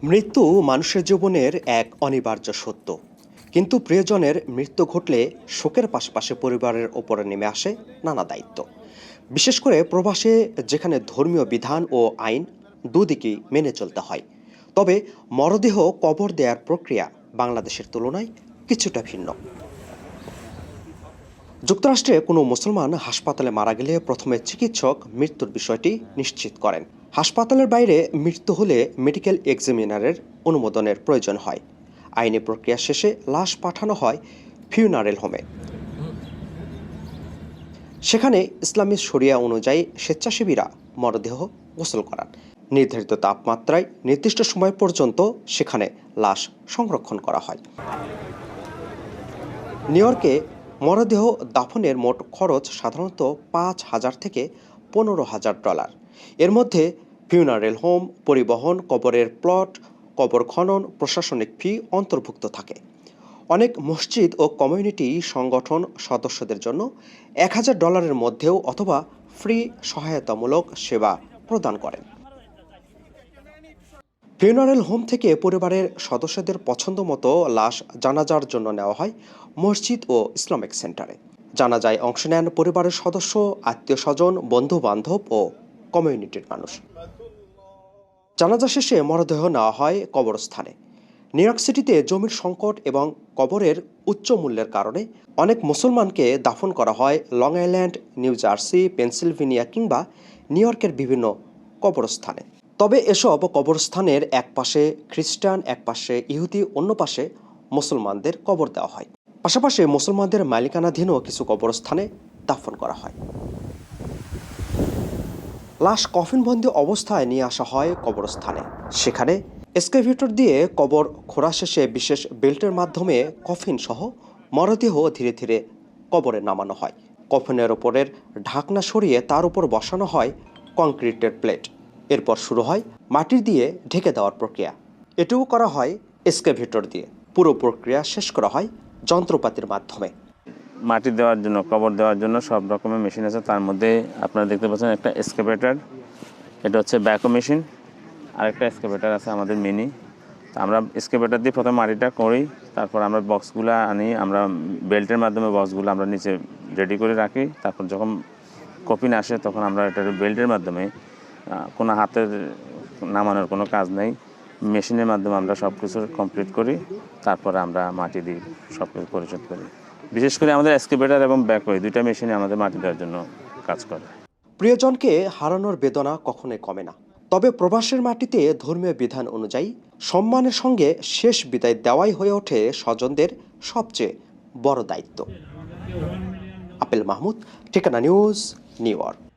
মৃত্যু মানুষের জীবনের এক অনিবার্য সত্য, কিন্তু প্রিয়জনের মৃত্যু ঘটলে শোকের পাশাপাশি পরিবারের ওপরে নেমে আসে নানা দায়িত্ব। বিশেষ করে প্রবাসে, যেখানে ধর্মীয় বিধান ও আইন দুদিকেই মেনে চলতে হয়। তবে মরদেহ কবর দেওয়ার প্রক্রিয়া বাংলাদেশের তুলনায় কিছুটা ভিন্ন। যুক্তরাষ্ট্রে কোনো মুসলমান হাসপাতালে মারা গেলে প্রথমে চিকিৎসক মৃত্যুর বিষয়টি নিশ্চিত করেন। হাসপাতালের বাইরে মৃত্যু হলে মেডিকেল এক্সামিনারের অনুমোদনের প্রয়োজন হয়। আইনি প্রক্রিয়া শেষে লাশ পাঠানো হয় ফিউনারেল হোমে। সেখানে ইসলামী শরিয়া অনুযায়ী স্বেচ্ছাসেবীরা মরদেহ গোসল করান। নির্ধারিত তাপমাত্রায় নির্দিষ্ট সময় পর্যন্ত সেখানে লাশ সংরক্ষণ করা হয়। নিউ ইয়র্কে মরদেহ দাফনের মোট খরচ সাধারণত $5,000 থেকে $15,000। এর মধ্যে ফিউনারেল হোম, পরিবহন, কবরের প্লট, কবর খনন, প্রশাসনিক ফি অন্তর্ভুক্ত থাকে। অনেক মসজিদ ও কমিউনিটি সংগঠন সদস্যদের জন্য $1,000 মধ্যেও অথবা ফ্রি সহায়তামূলক সেবা প্রদান করেন। ফিউনারেল হোম থেকে পরিবারের সদস্যদের পছন্দ মতো লাশ জানাজার জন্য নেওয়া হয় মসজিদ ও ইসলামিক সেন্টারে। জানাজায় অংশ নেন পরিবারের সদস্য, আত্মীয় স্বজন, বন্ধু বান্ধব ও কমিউনিটির মানুষ। জানাজা শেষে মরদেহ নেওয়া হয় কবরস্থানে। নিউ ইয়র্ক সিটিতে জমির সংকট এবং কবরের উচ্চ মূল্যের কারণে অনেক মুসলমানকে দাফন করা হয় long island, new jersey, Pennsylvania কিংবা নিউ ইয়র্কের বিভিন্ন কবরস্থানে। তবে এসব কবরস্থানের এক পাশে খ্রিস্টান, এক পাশে ইহুদি, অন্য পাশে মুসলমানদের কবর দেওয়া হয়। পাশাপাশি মুসলমানদের মালিকানাধীনও কিছু কবরস্থানে দাফন করা হয়। লাশ কফিনবন্দি অবস্থায় নিয়ে আসা হয় কবরস্থানে। সেখানে এক্সকাভেটর দিয়ে কবর খোঁড়া শেষে বিশেষ বেল্টের মাধ্যমে কফিন সহ মরদেহ ধীরে ধীরে কবরে নামানো হয়। কফিনের ওপরের ঢাকনা সরিয়ে তার উপর বসানো হয় কংক্রিটের প্লেট। এরপর শুরু হয় মাটির দিয়ে ঢেকে দেওয়ার প্রক্রিয়া। এটুকু করা হয় এক্সকাভেটর দিয়ে। পুরো প্রক্রিয়া শেষ করা হয় যন্ত্রপাতির মাধ্যমে। মাটি দেওয়ার জন্য, কবর দেওয়ার জন্য সব রকমের মেশিন আছে। তার মধ্যে আপনারা দেখতে পাচ্ছেন একটা এক্সকাভেটর, এটা হচ্ছে ব্যাকো মেশিন। আরেকটা এক্সকাভেটর আছে আমাদের মিনি। আমরা এক্সকাভেটর দিয়ে প্রথমে মাটিটা করি, তারপর আমরা বক্সগুলো আনি, আমরা বেল্টের মাধ্যমে বক্সগুলো আমরা নিচে রেডি করে রাখি। তারপর যখন কফিন আসে তখন আমরা এটা বেল্টের মাধ্যমে, কোনো হাতের নামানোর কোনো কাজ নেই, মেশিনের মাধ্যমে আমরা সব কিছু কমপ্লিট করি। তারপরে আমরা মাটি দিই, সব কিছু পরিশোধ করি। বিশেষ করে আমাদের এক্সকাভেটর এবং ব্যাকো, এই দুইটা মেশিনে আমাদের মাটি দেওয়ার জন্য কাজ করে। প্রিয়জনকে হারানোর বেদনা কখনোই কমে না। তবে প্রবাসের মাটিতে ধর্মীয় বিধান অনুযায়ী সম্মানের সঙ্গে শেষ বিদায় দেওয়াই হয়ে ওঠে স্বজনদের সবচেয়ে বড় দায়িত্ব। আপেল মাহমুদ, ঠিকানা নিউজ, নিউ ইয়র্ক।